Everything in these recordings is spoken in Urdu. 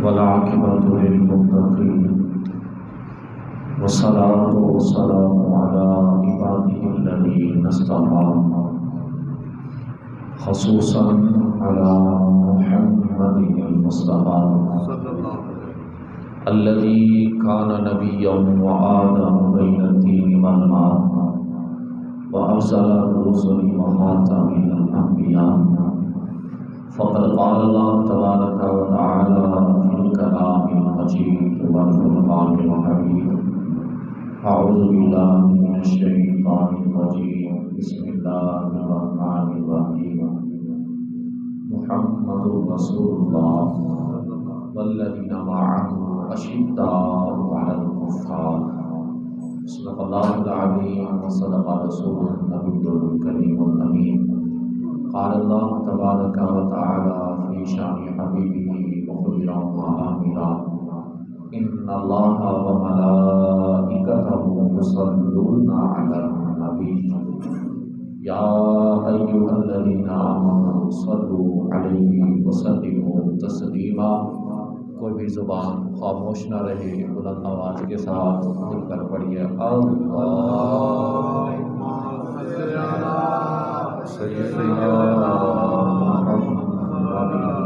والعاقبة للمتقين والصلاة والسلام على عباده الذين اصطفى خصوصا على محمد المصطفى الذي كان نبيا وآدم بين الدين والماء وأفضل الرسل وخاتم الأنبياء. فقد قال الله تبارك وتعالى في الكلام المجيد والفرقان الحميد: أعوذ بالله من الشيطان الرجيم. بسم الله الرحمن الرحيم. محمد رسول الله والذين معه أشداء على الكفار. صدق الله العظيم وصدق رسوله النبي الكريم الأمين. قال الله تبارك وتعالى في شأن حبيبه مخبرا وآمرا: إن الله وملائكته يصلون على النبي يا أيها الذين آمنوا صلوا عليه وسلموا تسلیما. کوئی بھی زبان خاموش نہ رہے، بلند آواز کے ساتھ مل کر پڑھیے: اللہم صل علی سیدنا محمد وعلی آل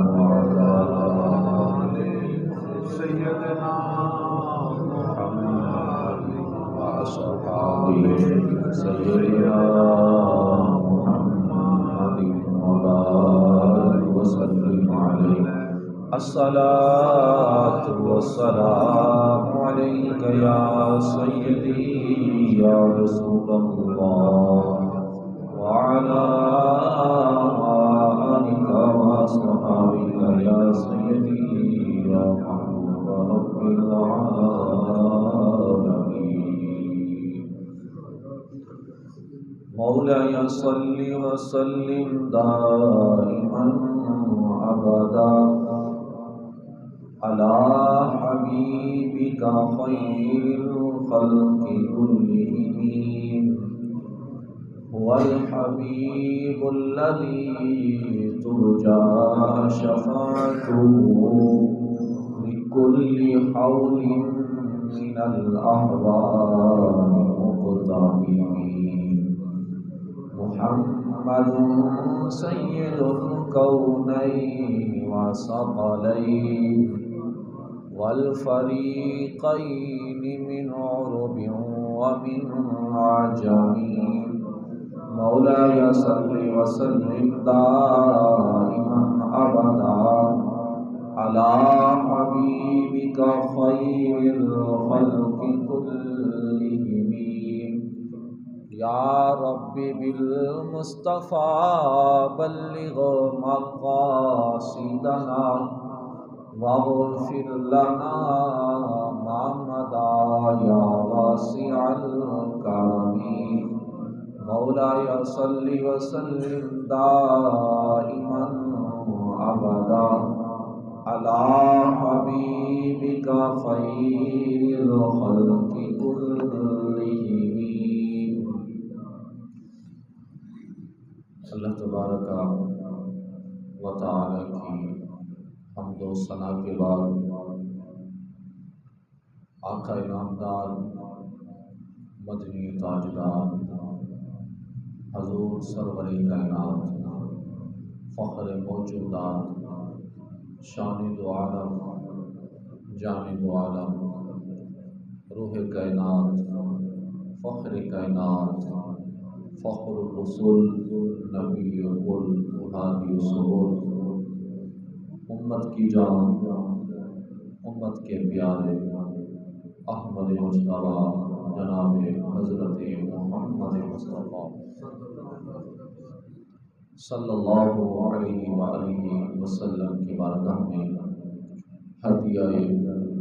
سیدنا محمد وأصحابہ سیدنا محمد وبارک وسلم علیہ. الصلاة والسلام عليك يا سيدي يا رسول الله وعلى آلك وأصحابك يا سيدي يا محبوب رب العالمين. مولاي صل وسلم دائما أبدا على حبيبك خير الخلق كلهم. هو الحبيب الذي ترجى شفاعته لكل حول من الأحوال مقتحمين. محمد سيد الكونين وثقلين والفريقين من عرب ومن عجم. مولاي صل وسلم دائما أبدا على حبيبك خير الخلق كلهم. يا رب بالمصطفى بلغ مقاصدنا واغفر لنا ما مضى يا واسع الكرم. مولاي صل وسلم دائما أبدا على حبيبك خير الخلق كلهم. اللہ تبارک و تعالی کی حمد و ثنا کے بعد آقا انعامدار مدنی تاجدار حضور سرور کائنات فخر موجودات شان دو عالم جان دو عالم روح کائنات فخر کائنات فخر الرسول نبی الکل ہادی السبل امت کی جان امت کے پیارے احمد مجتبی جناب حضرت محمد مصطفیٰ صلی اللہ علیہ وآلہ وسلم کی بارگاہ میں ہدیہ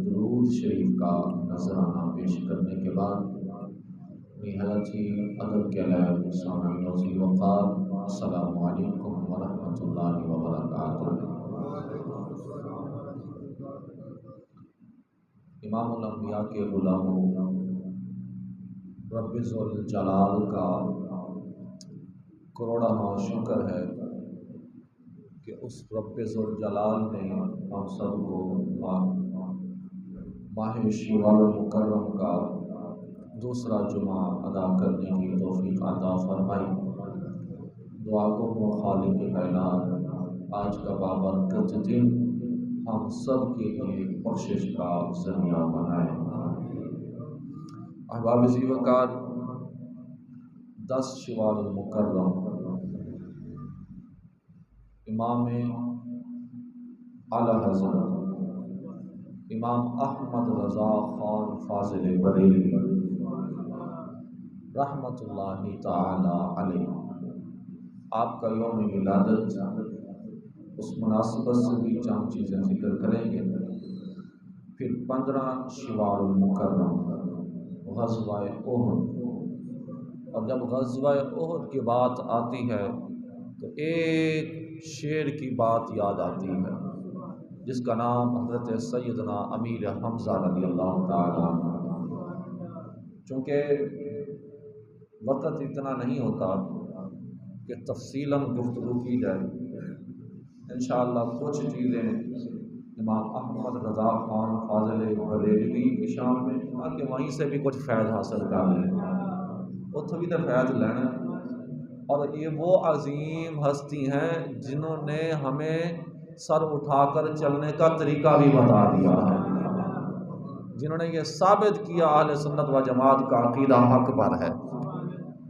درود شریف کا نذرانہ پیش کرنے کے بعد نہایت ہی ادب کے لائق سامعین عزیز وقار، السلام علیکم ورحمۃ اللہ وبرکاتہ. امام الانبیاء کے غلاموں، رب ذوالجلال کا کروڑا شکر ہے کہ اس رب ذوالجلال نے ہم سب کو ماہ شوال المکرم کا دوسرا جمعہ ادا کرنے کی توفیق عطا فرمائی۔ دعا کو خالق کائنات آج کا بابرکت دن ہم سب کے لیے بخشش کا ذریعہ بنائے۔ احباب ذی وقار، 10 شوال المکرم امام اعلی حضرت امام احمد رضا خان فاضل بریلوی رحمۃ اللہ تعالی علیہ، آپ کا یوم ولادت، اس مناسبت سے بھی چند چیزیں ذکر کریں گے۔ پھر 15 شوال المکرم غزوہ احد، اور جب غزوہ احد کی بات آتی ہے تو ایک شعر کی بات یاد آتی ہے جس کا نام حضرت سیدنا امیر حمزہ رضی اللہ تعالیٰ عنہ۔ چونکہ وقت اتنا نہیں ہوتا کہ تفصیلاً گفتگو کی جائے، انشاءاللہ کچھ چیزیں امام احمد رضا خان فاضل بریلوی کی شان میں، تاکہ وہیں سے بھی کچھ فیض حاصل کر لیں، اتوں بھی تو فیض لینا۔ اور یہ وہ عظیم ہستی ہیں جنہوں نے ہمیں سر اٹھا کر چلنے کا طریقہ بھی بتا دیا ہے، جنہوں نے یہ ثابت کیا اہل سنت و جماعت کا عقیدہ حق پر ہے،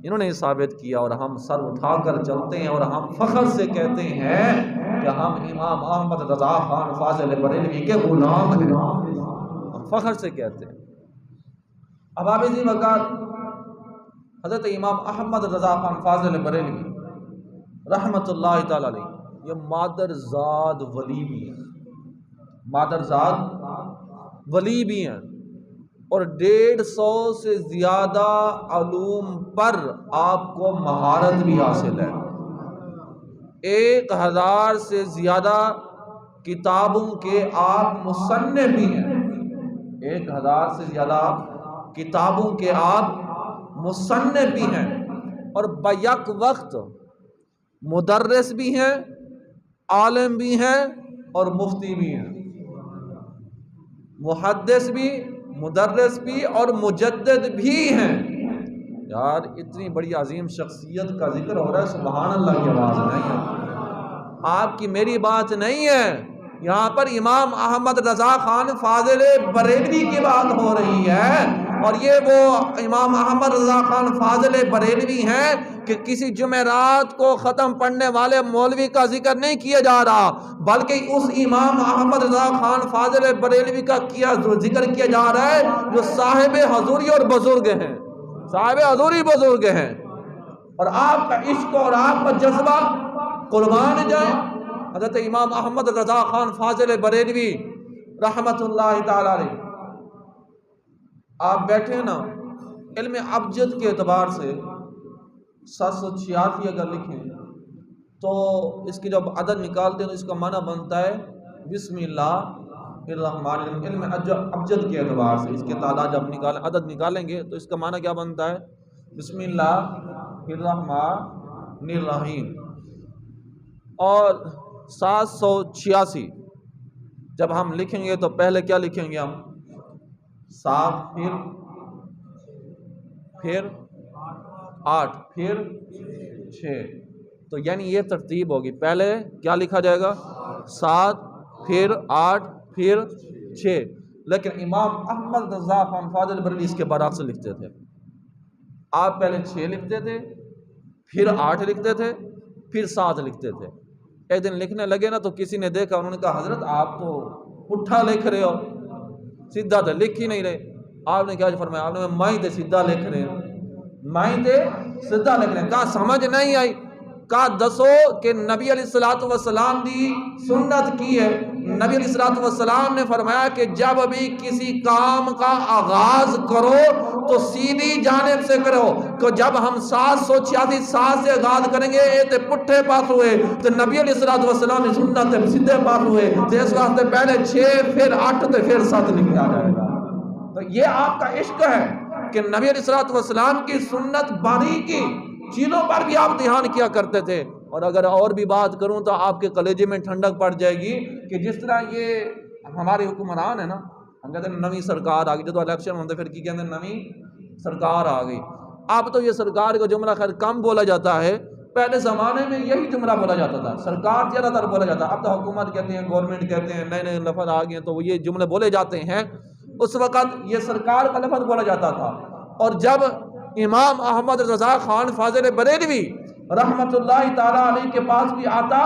انہوں نے یہ ثابت کیا، اور ہم سر اٹھا کر چلتے ہیں، اور ہم فخر سے کہتے ہیں کہ ہم امام احمد رضا خان فاضل بریلوی کے غلام ہیں، ہم فخر سے کہتے ہیں۔ اب آپ ذی وقار، حضرت امام احمد رضا خان فاضل بریلوی رحمۃ اللہ تعالی علیہ یہ مادرزاد ولی بھی ہیں، مادرزاد ولی بھی ہیں، اور 150 سے زیادہ علوم پر آپ کو مہارت بھی حاصل ہے، 1000 سے زیادہ کتابوں کے آپ مصنف بھی ہیں، 1000 سے زیادہ کتابوں کے آپ مصنف بھی ہیں، اور بیک وقت مدرس بھی ہیں، عالم بھی ہیں، اور مفتی بھی ہیں، محدث بھی، مدرس بھی، اور مجدد بھی ہیں۔ یار اتنی بڑی عظیم شخصیت کا ذکر ہو رہا ہے، سبحان اللہ کی آواز نہیں ہے، آپ کی میری بات نہیں ہے، یہاں پر امام احمد رضا خان فاضل بریلوی کی بات ہو رہی ہے، اور یہ وہ امام احمد رضا خان فاضل بریلوی ہیں کہ کسی جمعرات کو ختم پڑھنے والے مولوی کا ذکر نہیں کیا جا رہا، بلکہ اس امام احمد رضا خان فاضل بریلوی کا ذکر کیا جا رہا ہے جو صاحب حضوری اور بزرگ ہیں، صاحب حضوری بزرگ ہیں، اور آپ کا عشق اور آپ کا جذبہ قربان جائے حضرت امام احمد رضا خان فاضل بریلوی رحمت اللہ تعالی علیہ۔ آپ بیٹھے ہیں نا، علم ابجد کے اعتبار سے 786 اگر لکھیں تو اس کی جب عدد نکالتے ہیں تو اس کا معنی بنتا ہے بسم اللہ الرحمن الرحیم، علم ابجد کے اعتبار سے اس کے تعداد جب عدد نکالیں گے تو اس کا معنی کیا بنتا ہے؟ بسم اللہ الرحمن الرحیم۔ اور 786 جب ہم لکھیں گے تو پہلے کیا لکھیں گے ہم؟ 7 پھر 8 پھر 6، تو یعنی یہ ترتیب ہوگی، پہلے کیا لکھا جائے گا؟ 7 پھر 8 پھر 6۔ لیکن امام احمد رضا خان فاضل بریلوی اس کے برعکس لکھتے تھے، آپ پہلے 6 لکھتے تھے، پھر 8 لکھتے تھے، پھر 7 لکھتے تھے۔ ایک دن لکھنے لگے نا تو کسی نے دیکھا، انہوں نے کہا حضرت آپ تو پٹھا لکھ رہے ہو، سیدھا تو لکھ ہی نہیں رہے۔ آپ نے کیا فرمایا؟ آپ نے مائیں تے سیدھا لکھ رہے ہیں، مائیں تے سیدھا لکھ رہے ہیں۔ کہا سمجھ نہیں آئی، کہا دسو کہ نبی علیہ الصلوۃ والسلام دی سنت کی ہے۔ نبی علیہ الصلوۃ والسلام نے فرمایا کہ جب بھی کسی کام کا آغاز کرو تو سیدھی جانب سے کرو، کہ جب ہم 786 سے آغاز کریں گے تے پٹھے پاس ہوئے تو نبی علیہ الصلوۃ والسلام کی سنت تے سیدھے پاس ہوئے، تو اس واسطے پہلے 6 پھر 8 تے پھر 7 لکھا جائے گا۔ تو یہ آپ کا عشق ہے کہ نبی علیہ الصلوۃ والسلام کی سنت باریکی چیزوں پر بھی آپ دھیان کیا کرتے تھے، اور اگر اور بھی بات کروں تو آپ کے کلیجے میں ٹھنڈک پڑ جائے گی کہ جس طرح یہ ہمارے حکمران ہے نا، ہم کہتے ہیں نویں سرکار آ گئی، جب الیکشن ہوتے پھر کی کہتے ہیں نویں سرکار آ گئی. اب تو یہ سرکار کا جملہ خیر کم بولا جاتا ہے، پہلے زمانے میں یہی جملہ بولا جاتا تھا، سرکار زیادہ تر بولا جاتا. اب تو حکومت کہتے ہیں، گورنمنٹ کہتے ہیں، نئے نئے لفظ آ گئے ہیں تو یہ جملے بولے جاتے ہیں. اس وقت یہ سرکار کا لفظ بولا جاتا تھا. اور جب امام احمد رضا خان فاضل بریلوی رحمت اللہ تعالی علیہ کے پاس بھی آتا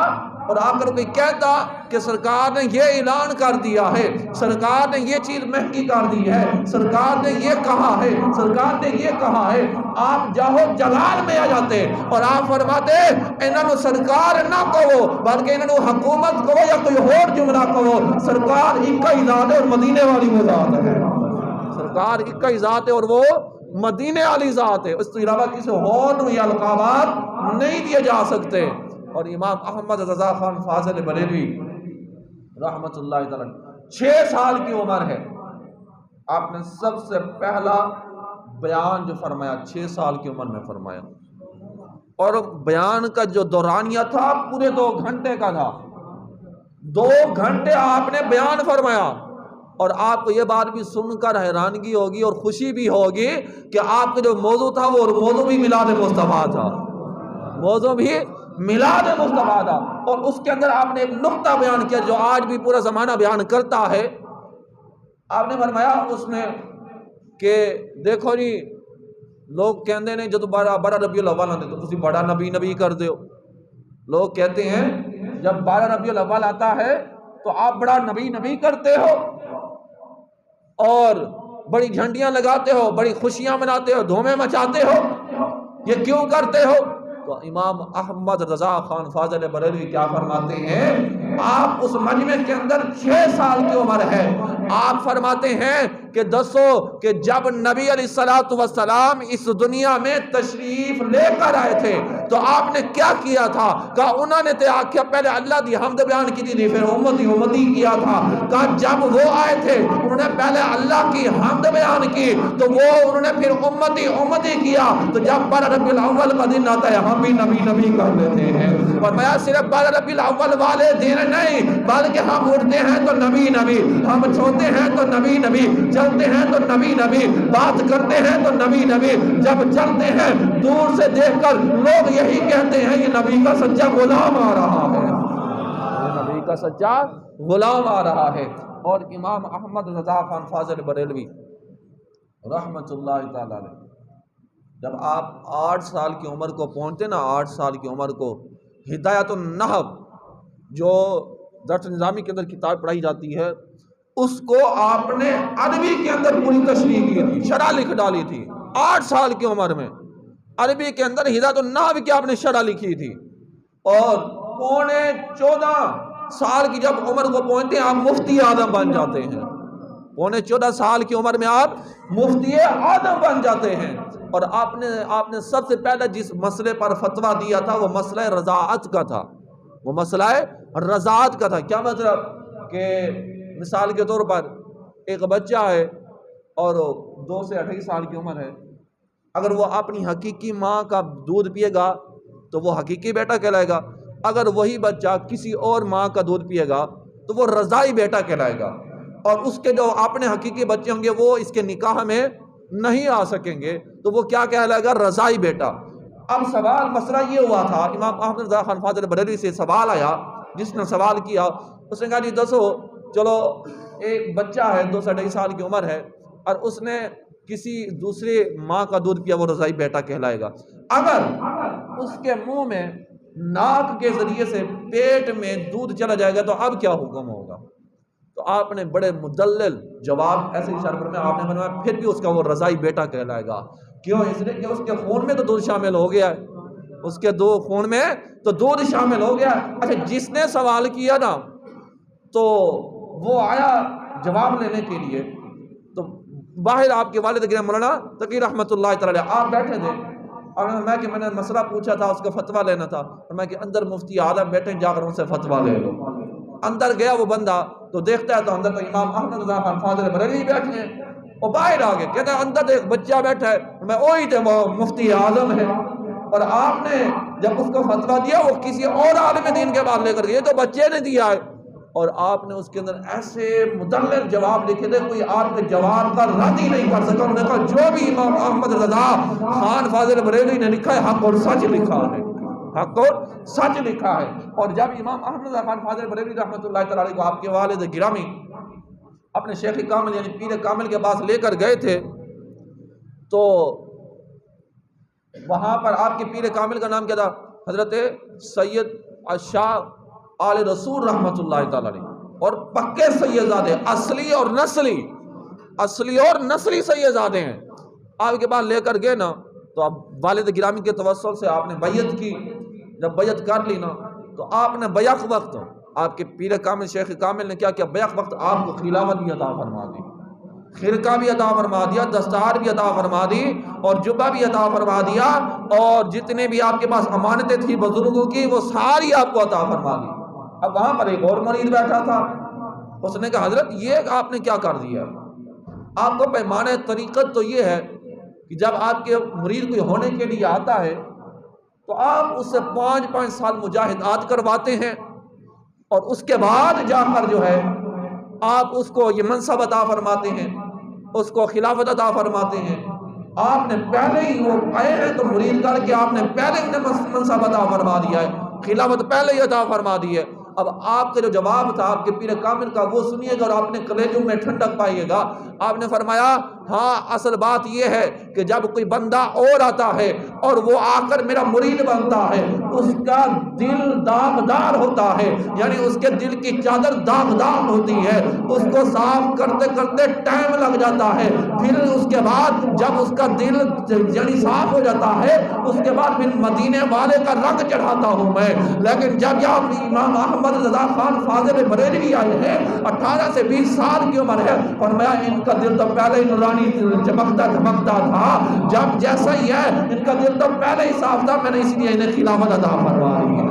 اور آ کر کوئی کہتا کہ سرکار نے یہ اعلان کر دیا ہے، سرکار نے یہ چیز مہنگی کر دی ہے، سرکار نے یہ کہا ہے، سرکار نے یہ کہا ہے، آپ جاہو جلال میں آ جاتے اور آپ فرماتے انہوں نے سرکار نہ کہو بلکہ انہوں نے حکومت کہو یا کوئی اور جملہ کہو، سرکار ایک ہی ذات ہے اور مدینے والی وہ ذات ہے. سرکار ایک ہی ذات ہے اور وہ مدینے والی ذات ہے، اس کے علاوہ کسی اور یہ القابات نہیں دیے جا سکتے. اور امام احمد رضا خان فاضل بریلوی رحمت اللہ تعالی 6 سال کی عمر ہے، آپ نے سب سے پہلا بیان جو فرمایا 6 سال کی عمر میں فرمایا، اور بیان کا جو دورانیہ تھا پورے 2 گھنٹے کا تھا. 2 گھنٹے آپ نے بیان فرمایا. اور آپ کو یہ بات بھی سن کر حیرانگی ہوگی اور خوشی بھی ہوگی کہ آپ کا جو موضوع تھا وہ موضوع بھی میلاد مصطفیٰ تھا، موضوع بھی میلاد مصطفیٰ تھا. اور اس کے اندر آپ نے ایک نقطہ بیان کیا جو آج بھی پورا زمانہ بیان کرتا ہے. آپ نے فرمایا اس میں کہ دیکھو جی لوگ کہتے ہیں جب بڑا ربیع الاول آتے تو تسی بڑا نبی کر دو. لوگ کہتے ہیں جب 12 ربیع الاول آتا ہے تو آپ بڑا نبی کرتے ہو اور بڑی جھنڈیاں لگاتے ہو، بڑی خوشیاں مناتے ہو، دھومے مچاتے ہو، یہ کیوں کرتے ہو؟ تو امام احمد رضا خان فاضل بریلوی کیا فرماتے ہیں؟ آپ اس مجمع کے اندر 6 سال کی عمر ہے، آپ فرماتے ہیں کہ دسو کہ جب نبی علیہ السلام اس دنیا میں تشریف لے کر آئے تھے تو آپ نے کیا کیا تھا؟ کہا انہوں نے تو آخیا پہلے اللہ دی حمد بیان کی تھی پھر امتی کیا تھا. کہا جب وہ آئے تھے انہوں نے پہلے اللہ کی حمد بیان کی تو وہ انہوں نے پھر امتی کیا. تو جب 12 ربیع الاول کا دن آتا ہے ہم بھی نبی کر لیتے ہیں. اور میں صرف 12 ربیع الاول والے دن نہیں بلکہ ہم اٹھتے ہیں تو نبی ہم چھوتے ہیں تو نبی چلتے ہیں تو نبی بات کرتے ہیں تو نبی جب چلتے ہیں دور سے دیکھ کر لوگ یہی کہتے ہیں یہ نبی کا سچا غلام آ رہا ہے، یہ نبی کا سچا غلام آ رہا ہے. اور امام احمد رضا خان فاضل بریلوی رحمت اللہ تعالی علیہ جب آپ 8 سال کی عمر کو پہنچتے نا، 8 سال کی عمر کو ہدایت النحو جو درس نظامی کے اندر کتاب پڑھائی جاتی ہے اس کو آپ نے عربی کے اندر پوری تشریح کی تھی، شرح لکھ ڈالی تھی. 8 سال کی عمر میں عربی کے اندر ہدایت النحو کی آپ نے شرح لکھی تھی. اور 14 سال کی جب عمر کو پہنچتے ہیں آپ مفتی اعظم بن جاتے ہیں. 14 سال کی عمر میں آپ مفتی اعظم بن جاتے ہیں. اور آپ نے سب سے پہلے جس مسئلے پر فتویٰ دیا تھا وہ مسئلہ رضاعت کا تھا، وہ مسئلہ رضاعت کا تھا. کیا مطلب کہ مثال کے طور پر ایک بچہ ہے اور 2 سے 28 سال کی عمر ہے، اگر وہ اپنی حقیقی ماں کا دودھ پیے گا تو وہ حقیقی بیٹا کہلائے گا. اگر وہی بچہ کسی اور ماں کا دودھ پیے گا تو وہ رضائی بیٹا کہلائے گا. اور اس کے جو اپنے حقیقی بچے ہوں گے وہ اس کے نکاح میں نہیں آ سکیں گے تو وہ کیا کہلائے گا؟ رضائی بیٹا. اب سوال مسئلہ یہ ہوا تھا، امام احمد رضا خان فاضل بریلوی سے سوال آیا، جس نے سوال کیا اس نے کہا جی دسو چلو ایک بچہ ہے 2 سے 28 سال کی عمر ہے اور اس نے کسی دوسری ماں کا دودھ پیا وہ رضائی بیٹا کہلائے گا. اگر اس کے منہ میں ناک کے ذریعے سے پیٹ میں دودھ چلا جائے گا تو اب کیا حکم ہوگا؟ تو آپ نے بڑے مدلل جواب ایسے اشارے پر میں آپ نے فرمایا پھر بھی اس کا وہ رضائی بیٹا کہلائے گا. کیوں؟ اس لیے کہ اس کے خون میں تو دودھ شامل ہو گیا ہے، اس کے خون میں تو دودھ شامل ہو گیا. اچھا جس نے سوال کیا نا تو وہ آیا جواب لینے کے لیے تو باہر آپ کے والد گرام مولانا تقی رحمت اللہ تعالی آپ بیٹھے تھے اور میں نے مسئلہ پوچھا تھا اس کا فتویٰ لینا تھا اور میں کہ اندر مفتی اعظم بیٹھے جا کر ان سے فتویٰ لے لو. اندر گیا وہ بندہ تو دیکھتا ہے تو اندر تو امام احمد رضا خان فاضل بریلوی بیٹھے ہیں. وہ باہر آ گئے کہتے ہیں اندر ایک بچہ بیٹھا ہے، میں وہی تھے وہ مفتی اعظم ہے. اور آپ نے جب اس کو فتویٰ دیا وہ کسی اور عالم دین کے بعد لے کر گئے، تو بچے نے دیا ہے، اور آپ نے اس کے اندر ایسے مدلل جواب لکھے تھے کوئی آپ کے جواب کا رد ہی نہیں کر سکا۔ انہوں نے کہا جو بھی امام احمد رضا خان فاضل بریلوی نے لکھا ہے حق اور سچ لکھا ہے، حق اور سچ لکھا ہے۔ اور جب امام احمد رضا خان فاضل بریلوی رحمۃ اللہ تعالی علیہ کو آپ کے والد گرامی اپنے شیخ کامل یعنی پیر کامل کے پاس لے کر گئے تھے، تو وہاں پر آپ کے پیر کامل کا نام کیا تھا؟ حضرت سید شاہ آل رسول رحمۃ اللہ تعالی علیہ، اور پکے سیدزادے، اصلی اور نسلی سیدزادے ہیں۔ آپ کے پاس لے کر گئے نا، تو اب والد گرامی کے توسل سے آپ نے بیعت کی۔ جب بیعت کر لی نا، تو آپ نے بیک وقت آپ کے پیر کامل شیخ کامل نے کیا کیا، بیک وقت آپ کو خلافت بھی عطا فرما دی، خرقہ بھی عطا فرما دیا، دستار بھی عطا فرما دی، اور جبہ بھی عطا فرما دیا، اور جتنے بھی آپ کے پاس امانتیں تھی بزرگوں کی وہ ساری آپ کو عطا فرما دی۔ اب وہاں پر ایک اور مرید بیٹھا تھا، اس نے کہا حضرت یہ آپ نے کیا کر دیا؟ آپ کو پیمانہ طریقت تو یہ ہے کہ جب آپ کے مرید کوئی ہونے کے لیے آتا ہے تو آپ اس سے 5 سال مجاہدات کرواتے ہیں، اور اس کے بعد جا کر جو ہے آپ اس کو یہ منصب عطا فرماتے ہیں، اس کو خلافت عطا فرماتے ہیں۔ آپ نے پہلے ہی وہ آئے ہیں تو مرید کر کے آپ نے پہلے ہی منصب عطا فرما دیا ہے، خلافت پہلے ہی عطا فرما دی ہے۔ اب آپ کا جو جواب تھا آپ کے پیر کامل کا وہ سنیے گا اور اپنے کلیجوں میں ٹھنڈک پائیے گا۔ آپ نے فرمایا ہاں اصل بات یہ ہے کہ جب کوئی بندہ اور آتا ہے اور وہ آ کر میرا مرید بنتا ہے، اس کا دل داغدار ہوتا ہے، یعنی اس کے دل کی چادر داغدار ہوتی ہے، اس کو صاف کرتے کرتے ٹائم لگ جاتا ہے، پھر اس کے بعد جب اس کا دل یعنی صاف ہو جاتا ہے اس کے بعد پھر مدینے والے کا رنگ چڑھاتا ہوں میں۔ لیکن جب یہاں امام احمد رضا خان فاضل بریلوی آئے ہیں، 18 سے 20 سال کی عمر ہے، فرمایا ان کا دل تو پہلے ہی نورانی چمکتا دھمکتا تھا، جب جیسا ہی ہے ان کا دل تو پہلے ہی صاف تھا، میں نے اس لیے انہیں خلافت عطا فرما دی ہے۔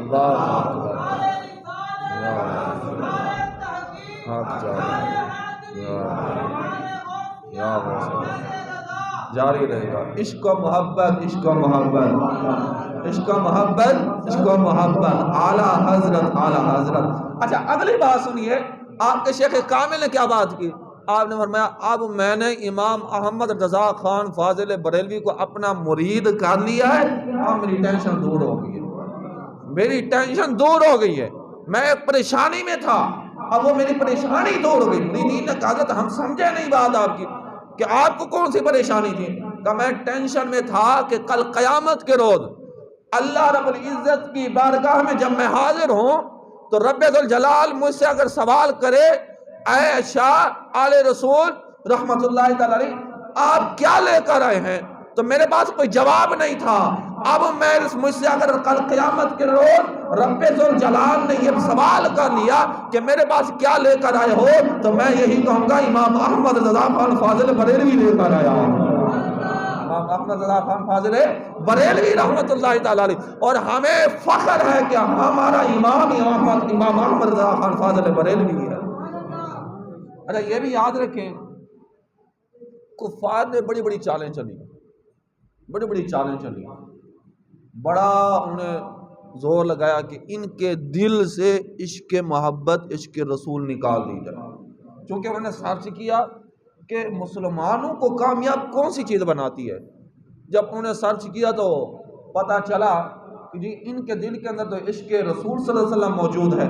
اللہ اکبر، جاری رہے گا۔ عشق و محبت، عشق و محبت، عشق و محبت، عشق و محبت، اعلیٰ حضرت، اعلیٰ حضرت۔ اچھا اگلی بات سنیے، آپ کے شیخ کامل نے کیا بات کی؟ آپ نے فرمایا اب میں نے امام احمد رضا خان فاضل بریلوی کو اپنا مرید کر لیا ہے، اب میری ٹینشن دور ہو گئی ہے، میری ٹینشن دور ہو گئی ہے، میں ایک پریشانی میں تھا، اب وہ میری پریشانی دور ہو گئی۔ مریدین نے کہا تھا ہم سمجھے نہیں بات آپ کی کہ آپ کو کون سی پریشانی تھی؟ کہ میں ٹینشن میں تھا کہ کل قیامت کے روز اللہ رب العزت کی بارگاہ میں جب میں حاضر ہوں تو رب ذوالجلال مجھ سے اگر سوال کرے اے شاہ آل رسول رحمت اللہ تعالی علیہ آپ کیا لے کر آئے ہیں، تو میرے پاس کوئی جواب نہیں تھا۔ اب میں مجھ سے اگر کل قیامت کے روز رب ذوالجلال نے یہ سوال کر لیا کہ میرے پاس کیا لے کر آئے ہو، تو میں یہی کہوں گا امام احمد رضا خان فاضل بریلوی لے کر آیا ہوں، امام احمد رضا خان فاضل بریلوی رحمت اللہ تعالی علیہ۔ اور ہمیں فخر ہے کہ ہمارا امام احمد رضا خان فاضل بریلوی ہے۔ اچھا یہ بھی یاد رکھیں کفار نے بڑی بڑی چالیں چلی، بڑی بڑی چالیں چلی، بڑا انہوں نے زور لگایا کہ ان کے دل سے عشق محبت عشق رسول نکال دی جائے، چونکہ انہوں نے سرچ کیا کہ مسلمانوں کو کامیاب کون سی چیز بناتی ہے۔ جب انہوں نے سرچ کیا تو پتہ چلا کہ جی ان کے دل کے اندر تو عشق رسول صلی اللہ علیہ وسلم موجود ہے،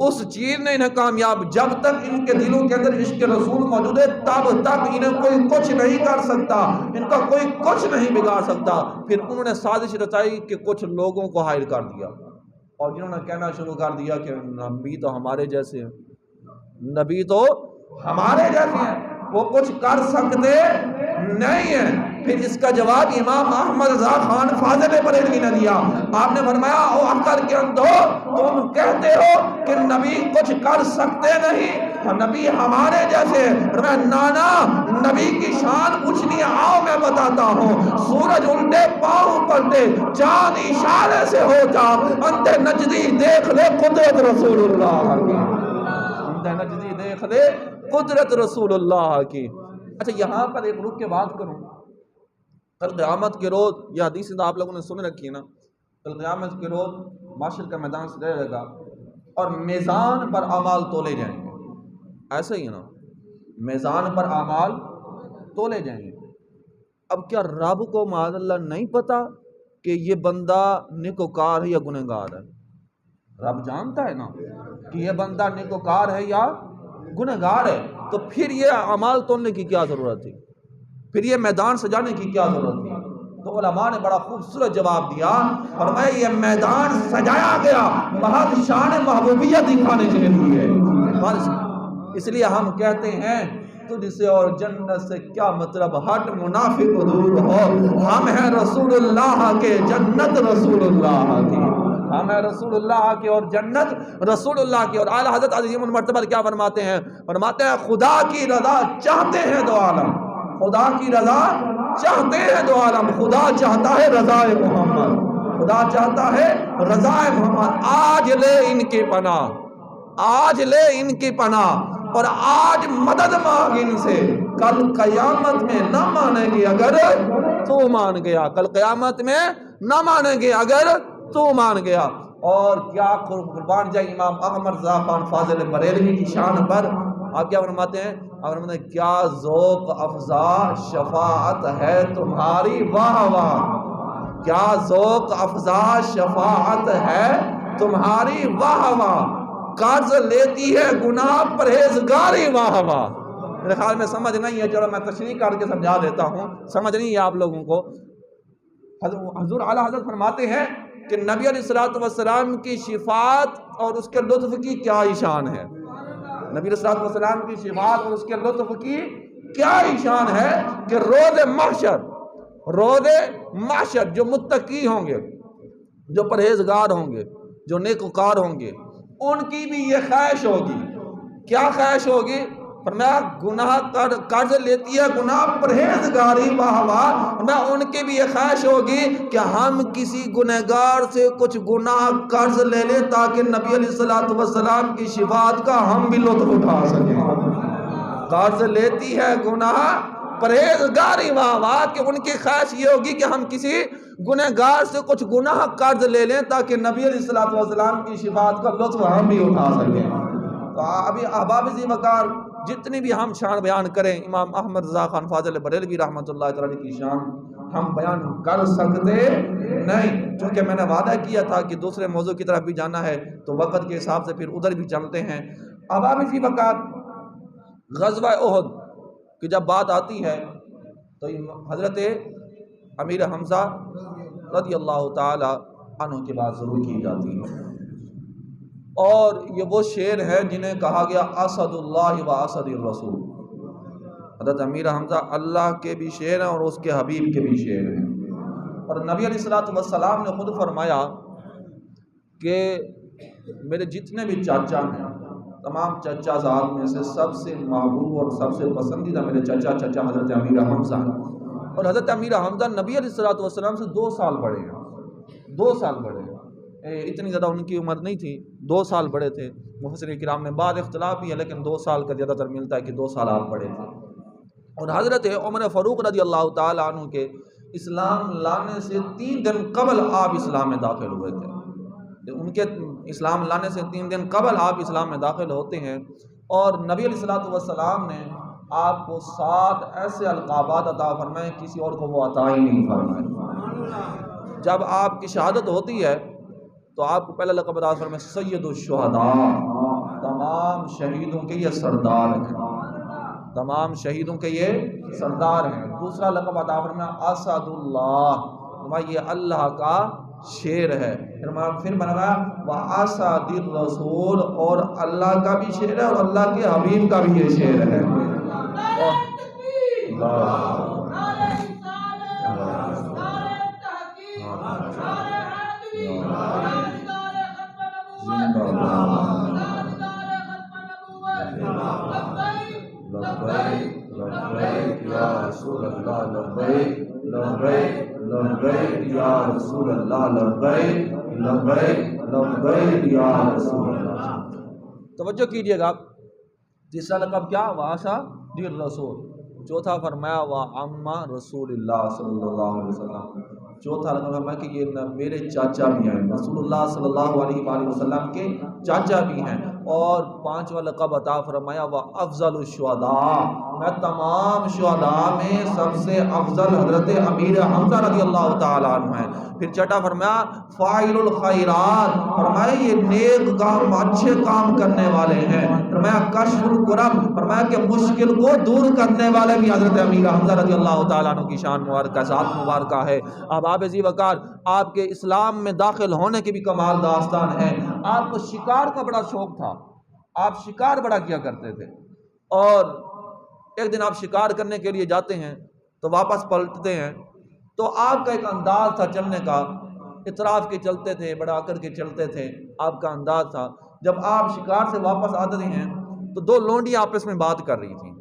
اس چیز نے انہیں کامیاب، جب تک ان کے دلوں کے اندر عشق رسول موجود ہے تب تک انہیں کوئی کچھ نہیں کر سکتا، ان کا کوئی کچھ نہیں بگاڑ سکتا۔ پھر انہوں نے سازش رچائی کہ کچھ لوگوں کو حائل کر دیا، اور جنہوں نے کہنا شروع کر دیا کہ نبی تو ہمارے جیسے ہیں، نبی تو ہمارے جیسے ہیں، وہ کچھ کر سکتے نہیں ہیں۔ پھر اس کا جواب امام احمد رضا خان فاضل بریلوی نے دیا۔ آپ نے فرمایا او اختر کے اندھو تم کہتے ہو کہ نبی کچھ کر سکتے نہیں، نبی ہمارے جیسے۔ فرمایا نانا نبی کی شان پوچھنی ہے، آؤ میں بتاتا ہوں۔ سورج الٹے پاؤں پلٹے چاند اشارے سے ہوتا، اندھے نجدی دیکھ لے قدرت رسول اللہ کی، اندھے نجدی دیکھ لے قدرت رسول اللہ کی۔ اچھا یہاں پر ایک رک کے بات کروں، کل قیامت کے روز، یہ حدیث تو آپ لوگوں نے سن رکھی ہے نا، کل قیامت کے روز معاشر کا میدان سجایا جائے گا اور میزان پر اعمال تولے جائیں گے. ایسا ہی ہے نا، میزان پر اعمال تولے جائیں گے. اب کیا رب کو معاذ اللہ نہیں پتا کہ یہ بندہ نیکوکار ہے یا گنہگار ہے؟ رب جانتا ہے نا کہ یہ بندہ نیکوکار ہے یا گنہگار ہے، تو پھر یہ اعمال تولنے کی کیا ضرورت تھی؟ پھر یہ میدان سجانے کی کیا ضرورت تھی؟ تو علماء نے بڑا خوبصورت جواب دیا، فرمایا یہ میدان سجایا گیا محض شان محبوبیت دکھانے کے لیے. اس لیے ہم کہتے ہیں تجھ سے اور جنت سے کیا مطلب، ہٹ منافق دور ہو، ہم ہیں رسول اللہ کے، جنت رسول اللہ کی. ہم ہیں رسول اللہ کی اور جنت رسول اللہ کی. اور اعلیٰ حضرت عظیم المرتبہ کیا فرماتے ہیں؟ فرماتے ہیں خدا کی رضا چاہتے ہیں دو عالم، خدا کی رضا چاہتے ہیں دو عالم. خدا چاہتا ہے رضا محمد، خدا چاہتا ہے رضا محمد. آج لے ان کی پناہ، آج لے ان کی پناہ، اور آج مدد مانگ ان سے، کل قیامت میں نہ مانیں گے اگر تو مان گیا، کل قیامت میں نہ مانیں گے اگر تو مان گیا. اور کیا قربان جائے امام احمد رضا خان فاضل بریلوی کی شان پر. آپ کیا فرماتے ہیں؟ آپ فرماتے ہیں کیا ذوق افزا شفاعت ہے تمہاری، واہ واہ، کیا ذوق افزا شفاعت ہے تمہاری، واہ واہ. قرض لیتی ہے گناہ پرہیزگاری، واہ واہ. میرے خیال میں سمجھ نہیں ہے، چلو میں تشریح کر کے سمجھا دیتا ہوں، سمجھ نہیں ہے آپ لوگوں کو. حضور اعلیٰ حضرت فرماتے ہیں کہ نبی علیہ الصلوۃ والسلام کی شفاعت اور اس کے لطف کی کیا شان ہے. نبی علیہ الصلوۃ والسلام کی شفاعت اور اس کے لطف کی کیا شان ہے کہ روز محشر، روز محشر جو متقی ہوں گے، جو پرہیزگار ہوں گے، جو نیکوکار ہوں گے، ان کی بھی یہ خواہش ہوگی. کیا خواہش ہوگی؟ فرمایا گناہ قرض لیتی ہے گناہ پرہیزگاری، واہ واہ. میں ان کی بھی یہ خواہش ہوگی کہ ہم کسی گنہگار سے کچھ گناہ قرض لے لیں تاکہ نبی علیہ الصلوۃ والسلام کی شفاعت کا ہم بھی لطف اٹھا سکیں. قرض لیتی ہے گناہ پرہیزگاری، واہ واہ، کہ ان کی خواہش یہ ہوگی کہ ہم کسی گنہگار سے کچھ گناہ قرض لے لیں تاکہ نبی علیہ الصلوۃ والسلام کی شفاعت کا لطف ہم بھی اٹھا سکیں. تو ابھی احباب ذی وقار جتنی بھی ہم شان بیان کریں امام احمد رضا خان فاضل بریلوی رحمۃ اللہ تعالی کی شان ہم بیان کر سکتے نہیں، چونکہ میں نے وعدہ کیا تھا کہ دوسرے موضوع کی طرف بھی جانا ہے تو وقت کے حساب سے پھر ادھر بھی چلتے ہیں. احباب ذی وقار غزوہ احد کی جب بات آتی ہے تو حضرت امیر حمزہ رضی اللہ تعالی عنہ کی بات ضرور کی جاتی ہے. اور یہ وہ شعر ہے جنہیں کہا گیا اسد اللہ و اسد الرسول. حضرت امیر حمزہ اللہ کے بھی شعر ہیں اور اس کے حبیب کے بھی شعر ہیں. اور نبی علیہ الصلوۃ والسلام نے خود فرمایا کہ میرے جتنے بھی چاچا ہیں، تمام چچا زاد میں سے سب سے محبوب اور سب سے پسندیدہ میرے چچا حضرت امیر حمزہ ہیں. اور حضرت امیر حمزہ نبی علیہ الصلوۃ والسلام سے 2 سال بڑے ہیں، 2 سال بڑے ہیں. اتنی زیادہ ان کی عمر نہیں تھی، 2 سال بڑے تھے. مفسرین کرام میں بعد اختلاف بھی ہے لیکن 2 سال کا زیادہ تر ملتا ہے کہ 2 سال آپ بڑے تھے. اور حضرت عمر فاروق رضی اللہ تعالیٰ عنہ کے اسلام لانے سے 3 دن قبل آپ اسلام میں داخل ہوئے تھے. ان کے اسلام لانے سے 3 دن قبل آپ اسلام میں داخل ہوتے ہیں. اور نبی علیہ الصلوۃ والسلام نے آپ کو 7 ایسے القابات عطا فرمائے کسی اور کو وہ عطا ہی نہیں فرمائے. جب آپ کی شہادت ہوتی ہے تو آپ کو پہلا لقب عطا فرمائے سید الشہداء، تمام شہیدوں کے یہ سردار ہیں، تمام شہیدوں کے یہ سردار ہیں. دوسرا لقب عطا فرمایا اسد اللہ، یہ اللہ کا شیر ہے. پھر بنایا واسد الرسول، اور اللہ کا بھی شیر ہے اور اللہ کے حبیب کا بھی یہ شیر ہے. لبیک یا رسول اللہ، لبیک لبیک لبیک یا رسول اللہ، لبیک لبیک لبیک یا رسول اللہ. توجہ کیجئے گا، تیسرا لقب کیا؟ واسد الرسول. چوتھا فرمایا وَعَمَّ رسول اللہ صلی اللہ علیہ وسلم، چوتھا فرمایا کہ یہ میرے چاچا بھی ہیں، رسول اللہ صلی اللہ علیہ وآلہ وسلم کے چاچا بھی ہیں۔ اور پانچواں لقب عطا فرمایا وَأَفْضَلُ الشُّهَدَاء، میں تمام شہداء میں سب سے افضل حضرت امیر حمزہ رضی اللہ تعالیٰ عنہ ہیں۔ پھر چھٹا فرمایا فاعل الخیرات، فرمایا یہ نیک کام اچھے کام کرنے والے ہیں۔ فرمایا کشف الکرب، فرمایا کہ مشکل کو دور کرنے والے بھی حضرت امیر حمزہ رضی اللہ تعالیٰ عنہ کی شان مبارکہ، ذات مبارکہ ہے۔ اب آپ ذی وقار آپ کے اسلام میں داخل ہونے کی بھی کمال داستان ہے۔ آپ کو شکار کا بڑا شوق تھا، آپ شکار بڑا کیا کرتے تھے، اور ایک دن آپ شکار کرنے کے لیے جاتے ہیں تو واپس پلٹتے ہیں، تو آپ کا ایک انداز تھا چلنے کا، اطراف کے چلتے تھے، بڑا کر کے چلتے تھے، آپ کا انداز تھا۔ جب آپ شکار سے واپس آتے ہیں تو دو لونڈی آپس میں بات کر رہی تھیں۔